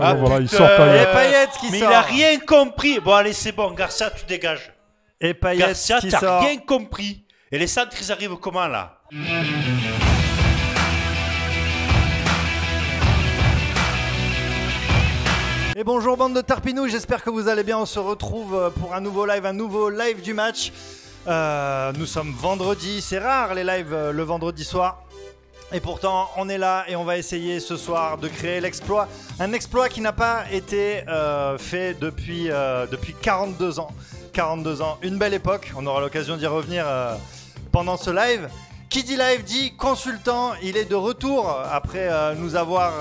Ah, voilà, il putain, sort Payet. Et Payet qui Mais sort. il a rien compris. Bon, allez, c'est bon, Garcia, tu dégages. Et Payet Garcia, qui t'as sort. rien compris. Et les centres, ils arrivent comment, là? Et bonjour bande de Tarpinous, j'espère que vous allez bien. On se retrouve pour un nouveau live du match. Nous sommes vendredi, c'est rare les lives le vendredi soir. Et pourtant on est là et on va essayer ce soir de créer l'exploit. Un exploit qui n'a pas été fait depuis 42 ans. 42 ans, une belle époque, on aura l'occasion d'y revenir pendant ce live. Qui dit live dit consultant, il est de retour après nous avoir...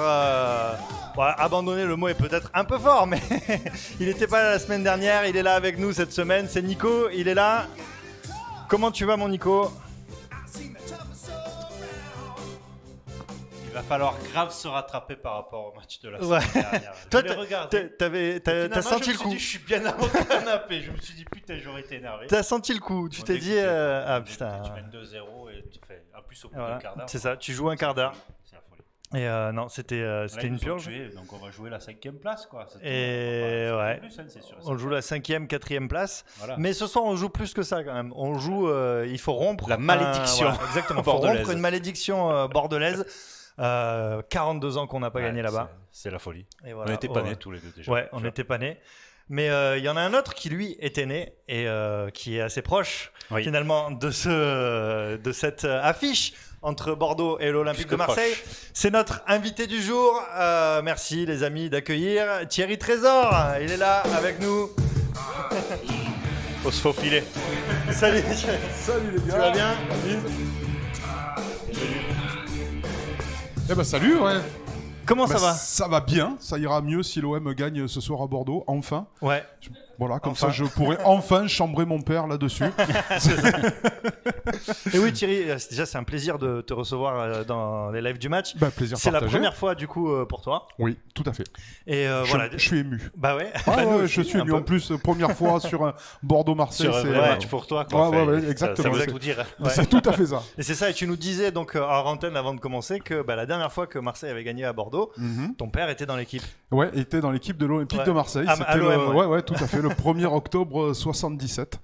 abandonné, le mot est peut-être un peu fort, mais il n'était pas là la semaine dernière, il est là avec nous cette semaine, c'est Nico, il est là. Comment tu vas mon Nico? Il va falloir grave se rattraper par rapport au match de la Ouais. semaine dernière. Toi, Je l'ai regardé. t'as senti le coup? Je suis bien dans mon canapé. Je me suis dit, putain, j'aurais été énervé. T'as senti le coup, tu t'es dit... ah putain. Tu mènes 2-0 et tu fais. En plus, au bout Voilà, d'un quart d'heure. c'est ça, tu joues un quart d'heure. C'est la folie. Et non, c'était Là, ils une nous ont purge. tués, donc on va jouer la 5ème place, quoi. Et ouais. Plus, hein, c'est sûr. On joue la 5e, 4e place. Voilà. Mais ce soir, on joue plus que ça quand même. On joue, il faut rompre. La malédiction voilà, exactement, il faut bordelaise. rompre une malédiction bordelaise. 42 ans qu'on n'a pas gagné là-bas. C'est la folie. Et voilà. On était pas nés tous les deux déjà. Ouais, on n'était pas nés. Mais il y en a un autre qui lui était né et qui est assez proche finalement de cette affiche entre Bordeaux et l'Olympique de Marseille. C'est notre invité du jour. Merci les amis d'accueillir Thierry Trésor. Il est là avec nous. Faut se faufiler. Salut. Salut les gars. Tu vas bien? Eh ben salut, ouais. Comment ça va? Ça va bien, ça ira mieux si l'OM gagne ce soir à Bordeaux, enfin. Ouais. Voilà, comme Enfin. ça je pourrais enfin chambrer mon père là-dessus. Et oui Thierry, déjà c'est un plaisir de te recevoir dans les lives du match. Bah, plaisir C'est la partagé. première fois du coup pour toi. Oui, tout à fait. Et voilà. Je suis ému. Bah ouais. Ah Bah, nous ouais, aussi, je suis un ému. peu. En plus, première fois sur un Bordeaux-Marseille. Sur un c'est vrai match pour toi, quoi. Ouais, ouais, Enfin, exactement. Ça veut C'est- tout dire. Ouais. C'est tout à fait ça. Et c'est ça, et tu nous disais donc en antenne avant de commencer que la dernière fois que Marseille avait gagné à Bordeaux, ton père était dans l'équipe. Ouais, il était dans l'équipe de l'Olympique Ouais. de Marseille. À C'était l'OM, ouais. ouais, tout à fait, le 1er octobre 77.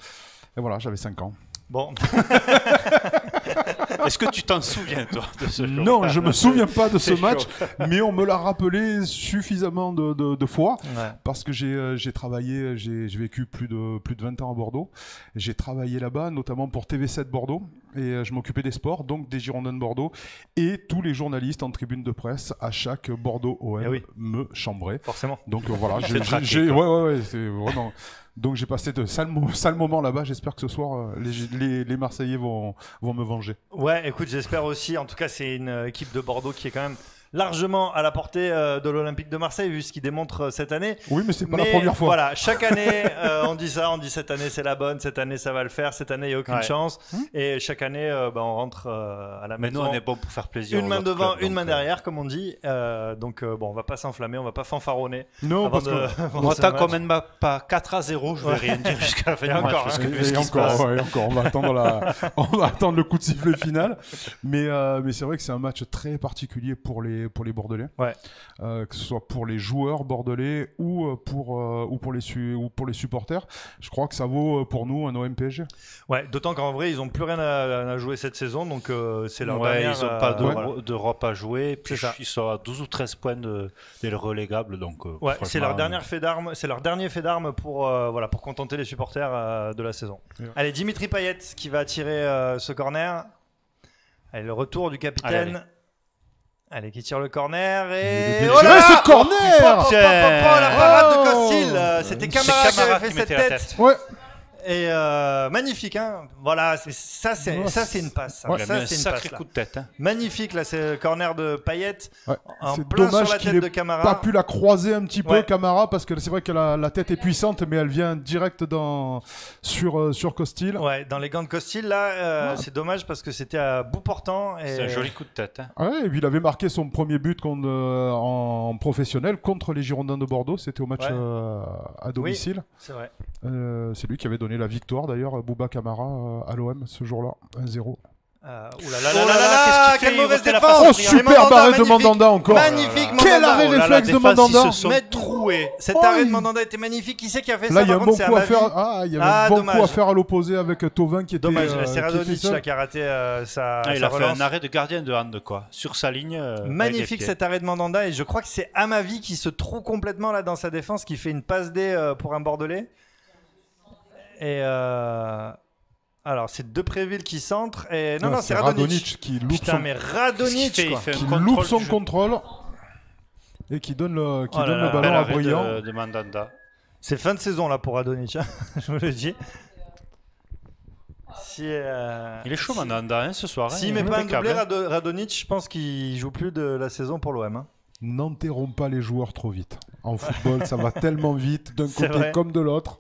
Et voilà, j'avais 5 ans. Bon, Est-ce que tu t'en souviens, toi, de ce jour? Non, je me souviens pas de ce C'est match, chaud. mais on me l'a rappelé suffisamment de fois. ouais. Parce que j'ai travaillé, j'ai vécu plus de 20 ans à Bordeaux. J'ai travaillé là-bas, notamment pour TV7 Bordeaux. Et je m'occupais des sports, donc des Girondins de Bordeaux. Et tous les journalistes en tribune de presse, à chaque Bordeaux OM, Eh oui. me chambraient. Forcément. Donc voilà, C'est traqué, ouais, c'est vraiment... Donc j'ai passé de sales moments là-bas. J'espère que ce soir, les Marseillais vont me venger. Ouais, écoute, j'espère aussi. En tout cas, c'est une équipe de Bordeaux qui est quand même largement à la portée de l'Olympique de Marseille, vu ce qu'il démontre cette année. Oui, mais c'est pas la première fois. Voilà, chaque année, on dit ça, on dit cette année c'est la bonne, cette année ça va le faire, cette année il n'y a aucune Ouais. chance. Et chaque année, on rentre à la Mais nous, maison. on est bon pour faire plaisir. Une aux main autres devant, clubs, une main donc, derrière, comme on dit. Donc, on va pas s'enflammer, on va pas fanfaronner. Non, avant parce de- que... avant Moi, ce tant match. qu'on mène pas 4-0, je vais rien dire jusqu'à la fin Et du match. encore, Parce hein. que vu ce Et qui se passe. encore, on va attendre on va attendre le coup de sifflet final. Mais c'est vrai que c'est un match très particulier pour les Bordelais. Ouais. Que ce soit pour les joueurs bordelais ou pour les supporters. Je crois que ça vaut pour nous un OM PSG. Ouais, d'autant qu'en vrai, ils n'ont plus rien à jouer cette saison, donc c'est leur Ouais, dernière. ils n'ont pas voilà. d'Europe à jouer. Puis C'est ça. ils sont à 12 ou 13 points des relégables. Donc, Ouais, franchement, c'est leur dernière fait d'armes, c'est leur dernier fait d'armes pour pour contenter les supporters de la saison. Ouais. Allez, Dimitri Payet qui va tirer ce corner. Allez, le retour du capitaine. Allez, qui tire le corner et Bien oh là tiré, là ce corner. La parade de Oh. Costil. C'était Camara qui Camara avait fait qui cette mettait la tête. Ouais. Et magnifique, hein. Voilà, ça c'est une passe. Ouais. Il a Ça mis un c'est une sacré passe. Là. coup de tête. Hein. Magnifique, là, c'est le corner de Payet. Ouais. En C'est plein dommage sur la qu'il tête de ait Camara. pas pu la croiser un petit peu, Ouais. Camara, parce que c'est vrai que la tête est puissante, mais elle vient direct sur Costil. Ouais, dans les gants de Costil, là, Ouais. c'est dommage parce que c'était à bout portant. Et... C'est un joli coup de tête. Hein. Ouais, et puis il avait marqué son premier but en professionnel contre les Girondins de Bordeaux. C'était au match Ouais. à domicile. C'est vrai. C'est lui qui avait donné la victoire d'ailleurs, Bouba Camara à l'OM ce jour-là, 1-0. Oula là là là là, qu'est-ce qu'il quelle fait? mauvaise Il refait la défense. passe Oh, au super Mandanda, arrêt de magnifique. Mandanda encore. Magnifique Quel Mandanda. arrêt Oh là là, réflexe de défense, Mandanda. ils se sont Mettre- troués. Cet Oh, arrêt de il- Mandanda était magnifique. Qui c'est qui a fait Là, ça? il y a Par un contre, bon c'est coup à Amavi. faire. Ah, il y avait Ah, un bon dommage. coup à faire à l'opposé avec Tovin qui était. Dommage, qui c'est était Radonic seul. là qui a raté sa Il a fait relance. un arrêt de gardien de hand, quoi. Sur sa ligne. avec les Magnifique pieds. cet arrêt de Mandanda et je crois que c'est Amavi qui se trouve complètement là dans sa défense, qui fait une passe D pour un Bordelais. Et alors c'est Depréville qui centre et non, c'est Radonic. qui loupe Putain son, mais Radonic Il quoi. fait qui un contrôle loupe son du jeu. contrôle et qui donne le, Oh là donne là, le ballon Bel à arrêt Brillant. de Mandanda. C'est fin de saison là pour Radonic, hein, je vous le dis. Si, Il est chaud Mandanda ce soir. s'il hein, met il est pas un impeccable, doublé hein. Radonic, je pense qu'il joue plus de la saison pour l'OM. Hein. N'enterrons pas les joueurs trop vite. En football, ça va tellement vite d'un C'est côté vrai. comme de l'autre.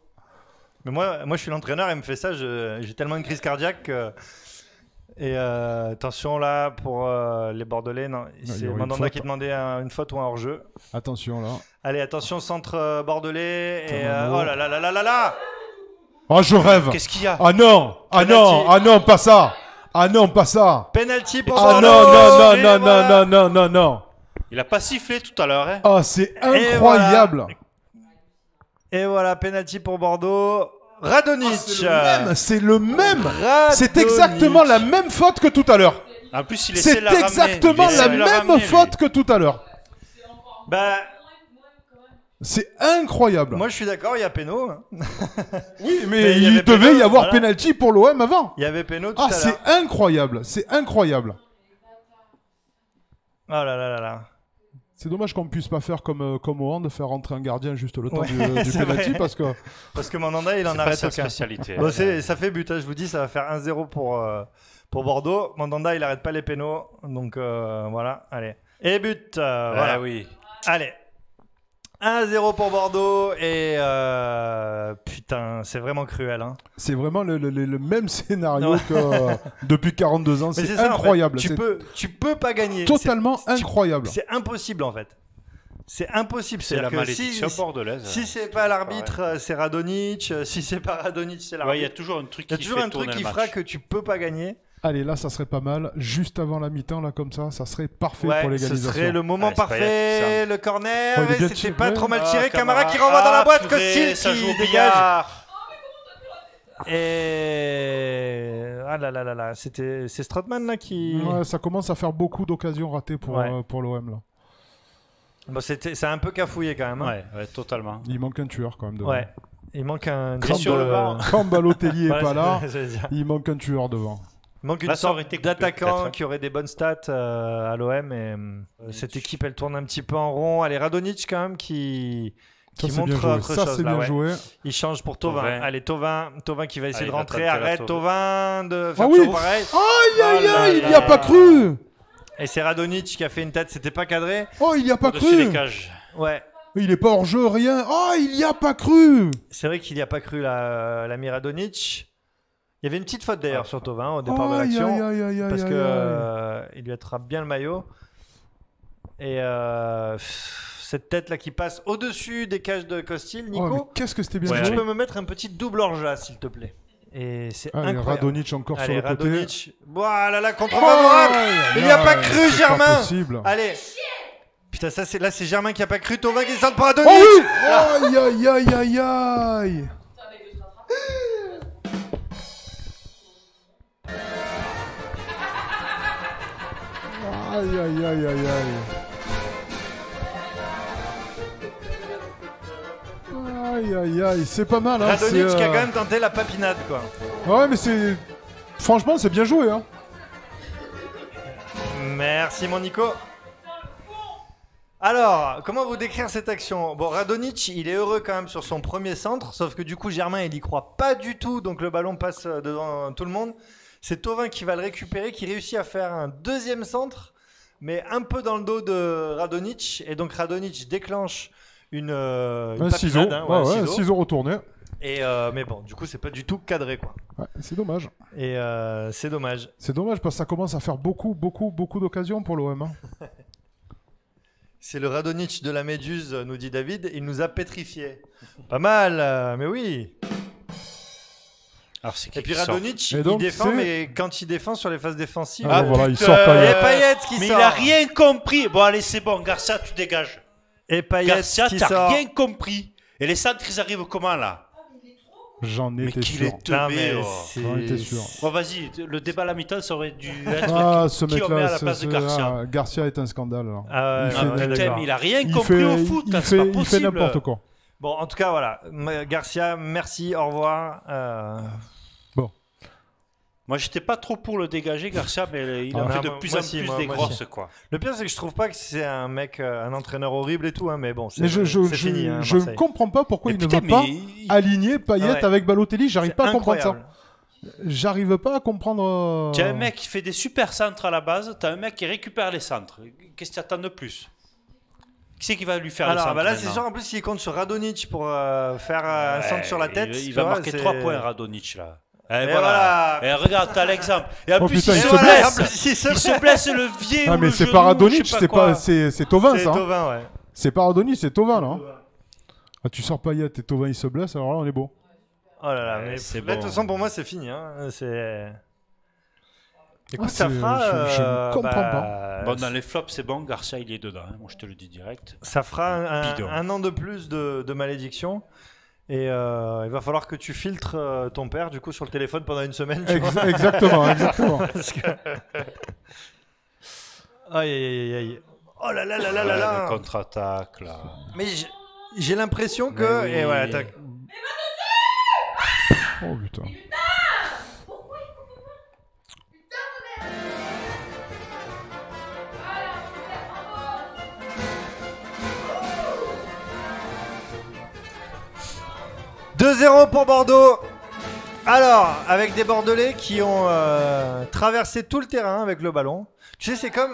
Mais moi je suis l'entraîneur, elle me fait ça, j'ai tellement une crise cardiaque que... Et attention là pour les Bordelais, non, il y c'est aura une Mandanda faute. qui demandait une faute ou un hors-jeu. Attention là. Allez, attention centre bordelais et Tamano. oh là là là là là là. Oh, je rêve. Qu'est-ce qu'il y a? Ah non, ah Penalty. non, ah non, pas ça. Ah non, pas ça. Penalty pour Ah Bordeaux. non, non, Et non, non, voilà. non, non, non, non. Il a pas sifflé tout à l'heure. Hein. Ah, c'est incroyable. Et voilà, penalty pour Bordeaux. Radonic. C'est le même. Radonic. C'est exactement la même faute que tout à l'heure. En plus, il essaie C'est de la ramener. exactement Il essaie la de même ramener, lui. faute que tout à l'heure. Bah, C'est incroyable. moi je suis d'accord, il y a péno. Hein. Oui, Mais mais il y il avait devait péno, y avoir voilà. penalty pour l'OM avant. Il y avait péno tout Ah, à c'est l'heure. incroyable. C'est incroyable. Oh là là là là. C'est dommage qu'on puisse pas faire comme au hand, faire rentrer un gardien juste le temps Ouais, du c'est penalty vrai. parce que Parce que Mandanda il en C'est a pas raté sa aucun. spécialité. Bon, ça fait but, hein, je vous dis, ça va faire 1-0 pour Bordeaux. Mandanda, il arrête pas les pénaux. Donc voilà, allez. Et but, voilà. Ah oui. Allez. 1-0 pour Bordeaux. Et putain, c'est vraiment cruel. Hein. c'est vraiment le même scénario Ouais. que depuis 42 ans. Mais C'est ça, en fait. incroyable. Tu peux pas gagner. Totalement C'est- incroyable. C'est impossible en fait. C'est impossible. C'est la C'est-à-dire que malédiction bordelaise. si c'est pas l'arbitre, c'est Radonic. Si c'est pas Radonic, c'est Ouais, il y a l'arbitre. toujours un truc Il y a qui toujours fait un truc tourner qui le fera match. que tu peux pas gagner. Allez, là, ça serait pas mal. Juste avant la mi-temps, là, comme ça serait parfait Ouais, pour ce l'égalisation. serait le moment Ouais, c'est pas parfait. Le corner, Oh, il est et bien c'était tiré. pas trop mal Ah, tiré. Camara qui Camara. renvoie dans la Ah, boîte. purée, Costil ça joue qui au dégage. billard. Et ah là là là là, c'est Strootman là qui. Ouais, ça commence à faire beaucoup d'occasions ratées pour, Ouais. pour l'OM, là. Bon, c'est un peu cafouillé quand même. Hein. Ouais, totalement. Il manque un tueur, quand même. devant. Ouais. Il manque un. Chris sur le banc. Quand Balotelli est Ouais, pas là, j'allais dire. il manque un tueur devant. Il manque une Là, ça sorte aurait été coupé, d'attaquant peut-être. qui aurait des bonnes stats à l'OM. Et cette équipe, elle tourne un petit peu en rond. Allez, Radonic quand même qui Ça, c'est bien montre joué. autre Ça, chose c'est là. bien Ouais. joué. Il change pour Tovin. Thauvin. Allez, Tovin qui va essayer Allez, de rentrer. va tenter la Arrête, Tovin. Tovin de faire Ah oui. toujours pareil. Aïe, aïe, Oh là aïe, il là n'y a pas cru. Et c'est Radonic qui a fait une tête, c'était pas cadré. Oh, il n'y a pas Au-dessus des cru. cages. Ouais. Il est pas hors jeu, rien. Oh, il n'y a pas cru. C'est vrai qu'il n'y a pas cru l'ami Radonic. Il y avait une petite faute d'ailleurs sur Tovin au départ de Aïe, l'action. aïe, aïe, aïe, Parce aïe, que aïe. il lui attrape bien le maillot. Et cette tête là qui passe au-dessus des cages de Costil, Oh, mais Nico. qu'est-ce que c'était bien Est-ce que joué. tu peux me mettre un petit double orgeat s'il te plaît? Et c'est Allez, incroyable. Radonic encore Allez, sur le côté. Radonic. Voilà la contre Oh, favorable. Il n'y a pas aïe, cru, c'est Germain. Pas possible. Allez. Putain, ça c'est là c'est Germain qui a pas cru. Tovin qui descend pour Radonic. Oh oui. Aïe, aïe, aïe, aïe, aïe. Aïe, aïe, aïe, aïe, aïe. Aïe, aïe, aïe, c'est pas mal. Hein. Radonic c'est, qui a quand même tenté la papinade quoi. Ouais, mais c'est. Franchement, c'est bien joué. Hein. Merci mon Nico. Alors, comment vous décrire cette action? Bon, Radonic, il est heureux quand même sur son premier centre, sauf que du coup, Germain, il y croit pas du tout, donc le ballon passe devant tout le monde. C'est Tovin qui va le récupérer, qui réussit à faire un deuxième centre, mais un peu dans le dos de Radonic, et donc Radonic déclenche une Un ciseau. papinade, hein, Ouais, un ouais, ciseau. ciseau retourné. Et mais bon, du coup, c'est pas du tout cadré, quoi. Ouais, c'est dommage. Et c'est dommage. C'est dommage parce que ça commence à faire beaucoup, beaucoup, beaucoup d'occasions pour l'OM. Hein. C'est le Radonic de la Méduse, nous dit David. Il nous a pétrifiés. Pas mal, mais oui. Alors, c'est qui Et puis qui sort Radonjic, Et il donc, défend, c'est- mais quand il défend sur les phases défensives... Ah, voilà, il sort Et Payet. Payet qui Mais sort. il a rien compris. Bon, allez, c'est bon. Garcia, tu dégages. Et Payet Garcia, qui t'as sort. rien compris. Et les centres, ils arrivent comment, là? J'en Mais étais qu'il sûr. est Non, teubé, mais oh. c'est- J'en étais sûr. Bon, vas-y, le débat à la mi-temps, ça aurait dû être Ah, ce qui on met à mec-là, la place de Garcia. Garcia est un scandale. Là. Ah ouais, Il ouais, fait ouais, des- Putain, d'accord. mais il a rien Il compris fait- au foot, il là, fait- c'est pas il fait possible. n'importe quoi. Bon, en tout cas, voilà. Garcia, merci, au revoir. Moi, j'étais pas trop pour le dégager, Garcia, mais il en Ah, fait de moi- plus moi en aussi, plus moi- des moi grosses, aussi. quoi. Le pire, c'est que je trouve pas que c'est un mec, un entraîneur horrible et tout, hein, mais bon, c'est Mais je fini. Hein, je Marseille. ne comprends pas pourquoi Mais il ne putain, veut pas mais il- aligner Payet Ah ouais. avec Balotelli. J'arrive C'est pas à comprendre incroyable. ça. J'arrive pas à comprendre. Tu as un mec qui fait des super centres à la base, tu as un mec qui récupère les centres. Qu'est-ce que tu attends de plus? Qui c'est qui va lui faire les Alors, centres bah là, c'est maintenant? sûr, en plus, il compte sur Radonjic pour faire un centre sur la tête. Il tu va vois, marquer c'est- 3 points, Radonjic, là. Et Et voilà. voilà. Et regarde, t'as l'exemple. Et en Oh, plus, putain, il il se se Et blesse. en plus, il se Il se blesse le vieux Ah ou mais le c'est genou, pas Radonjic, je sais c'est quoi. pas c'est Thauvin C'est ça. hein. Thauvin, ouais. C'est pas Radonjic, c'est Thauvin là. hein. Ah, tu sors Payet et Thauvin il se blesse, alors là on est beau. Oh là là, Ouais, mais c'est là, de bon. toute façon, pour moi, c'est fini. Hein. C'est... Écoute, Ah, ça c'est- fera... je ne comprends pas. Bon, dans les flops, c'est bon. Garcia, il est dedans. hein. Moi, je te le dis direct. Ça fera Bidon. un an de plus de malédiction. Et il va falloir que tu filtres ton père du coup sur le téléphone pendant une semaine. Tu vois. Exactement, exactement. Parce que... Aïe aïe aïe aïe. Oh là là là là là Ouais, là. le contre-attaque, là. Mais j'ai l'impression que... Mais oui. Et voilà, t'as- Oh putain. « 2-0 pour Bordeaux. Alors, avec des Bordelais qui ont traversé tout le terrain avec le ballon. Tu sais, c'est comme...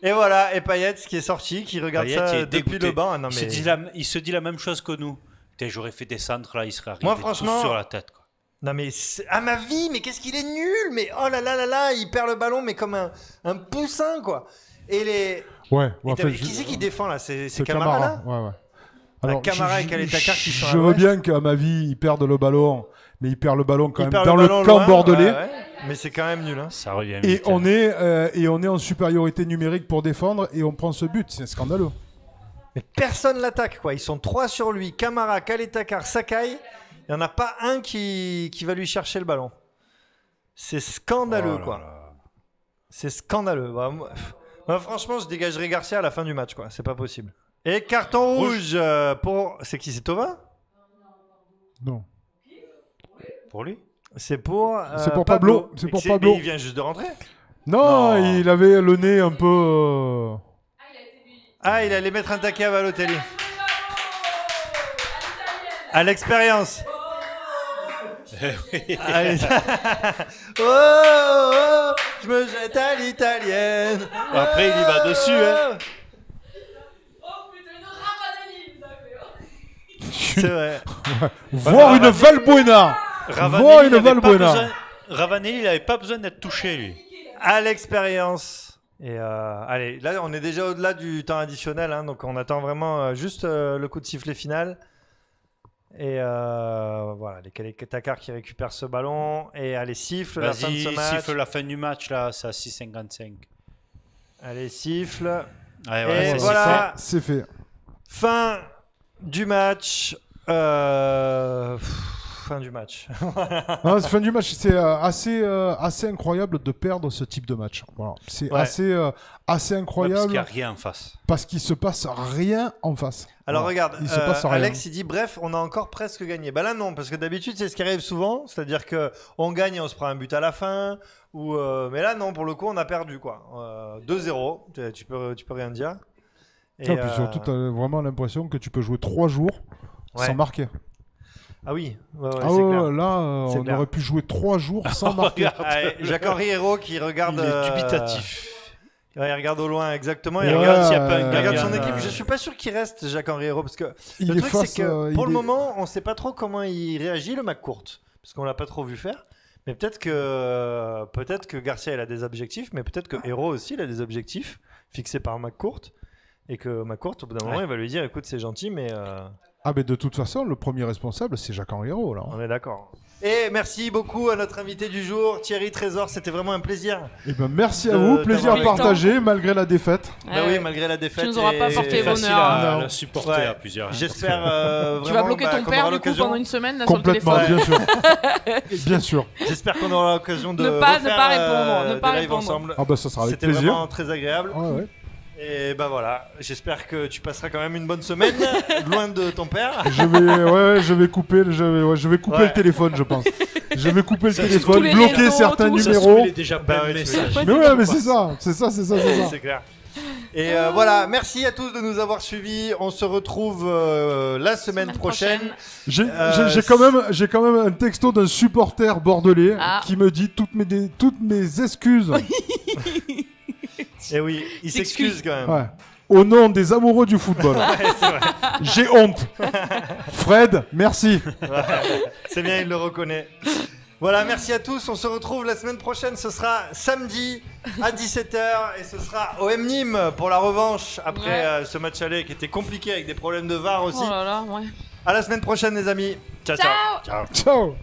Et voilà, et Payet qui est sorti, qui regarde Payet, ça il est depuis dégoûté. le banc. Ah, non, il, mais... il se dit la même chose que nous. Putain, j'aurais fait des centres, là, il serait arrivé Moi, tout franchement- sur la tête, quoi. Non mais à ma vie, mais qu'est-ce qu'il est nul. Mais oh là là là là, il perd le ballon mais comme un poussin quoi. Et les... Ouais, Et en t'as- fait, qui c'est qui défend là? C'est c'est Camara là? Ouais, ouais. Camara et Kaletakar qui sont à je veux l'ouest. bien qu'à ma vie, ils perdent le ballon, mais ils perdent le ballon quand Il même perd dans le le ballon camp loin, bordelais. ouais, ouais. Mais c'est quand même nul hein. Ça revient Et vite, on, hein. est en supériorité numérique pour défendre et on prend ce but. C'est scandaleux. Mais personne l'attaque quoi. Ils sont 3 sur lui. Camara, Kaletakar, Sakai. Il n'y en a pas un qui va lui chercher le ballon. C'est scandaleux Oh là quoi. là. C'est scandaleux. Bah, moi, franchement, je dégagerai Garcia à la fin du match quoi. C'est pas possible. Et carton rouge pour... C'est qui? C'est Thauvin? Non. Pour lui? C'est pour, C'est pour Pablo. C'est pour Pablo. Mais il vient juste de rentrer. Non, Non. il avait le nez un peu. Ah, il allait mettre un taquet à Balotelli. À l'expérience. Allez. Oh, oh, je me jette à l'italienne. Après, il y va dessus, hein. Oh putain, une Ravanelli, C'est vrai. Voir une Valbuena. Voir Ravanelli, une il avait pas Valbuena. besoin- Ravanelli, il n'avait pas besoin d'être touché, lui. À l'expérience. Et allez, là, on est déjà au-delà du temps additionnel, hein, donc on attend vraiment juste le coup de sifflet final. Et voilà, les Kaletakar qui récupèrent ce ballon. Et allez, siffle la fin de Vas-y, ce match. siffle la fin du match, là, c'est à 6,55. Allez, siffle. Ouais, Et voilà, c'est voilà. C'est fait. Fin du match. Fin du match. Non, fin du match, c'est assez incroyable de perdre ce type de match. Voilà. C'est Ouais. assez Ouais, parce qu'il incroyable n'y a rien en face. parce qu'il se passe rien en face. Alors Voilà. regarde, il se passe rien. Alex il dit bref, on a encore presque gagné. Bah là non, parce que d'habitude c'est ce qui arrive souvent, c'est-à-dire que on gagne et on se prend un but à la fin, ou mais là non, pour le coup on a perdu quoi. 2-0, tu peux rien dire. Et, Et puis surtout, tu as vraiment l'impression que tu peux jouer 3 jours ouais. sans marquer. Ah oui, ouais, Ah c'est ouais, clair. là, C'est on clair. aurait pu jouer 3 jours sans marquer. Regarde, Allez, Jacques-Henri Hérault qui regarde. il est dubitatif. Ouais, il regarde au loin exactement. Il Ouais, regarde s'il y a pas un il regarde gardien, son équipe. là. Je suis pas sûr qu'il reste Jacques-Henri Hérault parce que Il le est truc face, c'est que pour il le est- moment on sait pas trop comment il réagit le McCourt parce qu'on l'a pas trop vu faire. Mais peut-être que Garcia il a des objectifs, mais peut-être que Hérault aussi il a des objectifs fixés par McCourt et que McCourt au bout d'un moment Ouais. il va lui dire écoute c'est gentil mais Ah ben de toute façon, le premier responsable, c'est Jacques Henriot, là. On est d'accord. Et merci beaucoup à notre invité du jour, Thierry Trésor. C'était vraiment un plaisir. Eh ben merci à De vous, plaisir t'avoir partagé malgré la défaite. Bah oui, malgré la défaite. Tu nous auras pas et- porté C'est facile bonheur. à Non. le supporter Ouais. à plusieurs. hein, J'espère parce Tu vas vraiment, bloquer bah, ton qu'on père aura du coup l'occasion- pendant une semaine là, sur le Complètement, téléphone. bien sûr. Bien sûr. J'espère qu'on aura l'occasion de Ne pas refaire, répondre, ne pas des lives répondre. ensemble. Ah bah ça sera avec C'était plaisir. vraiment très agréable. Ouais, ouais. Et bah voilà, j'espère que tu passeras quand même une bonne semaine loin de ton père. Je vais couper, je vais couper Ouais. le téléphone, je pense. Je vais couper le Ça, c'est téléphone, tous les bloquer réseaux, certains tout. que ça se numéros. trouve, il est déjà Bah plein ouais, de tu messages. Mais ouais, mais c'est ça. C'est clair. Et voilà, merci à tous de nous avoir suivis. On se retrouve la semaine prochaine. J'ai Euh, j'ai quand même un texto d'un supporter bordelais Ah. qui me dit toutes mes excuses. Et oui, il s'excuse quand même. Ouais. Au nom des amoureux du football. J'ai honte. Fred, merci. C'est bien, il le reconnaît. Voilà, merci à tous. On se retrouve la semaine prochaine. Ce sera samedi à 17h et ce sera OM Nîmes pour la revanche après Ouais. ce match aller qui était compliqué avec des problèmes de VAR aussi. Oh là là, ouais. À la semaine prochaine, les amis. Ciao, ciao. Ciao. Ciao.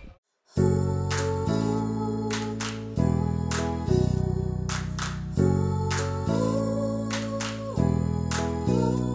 Thank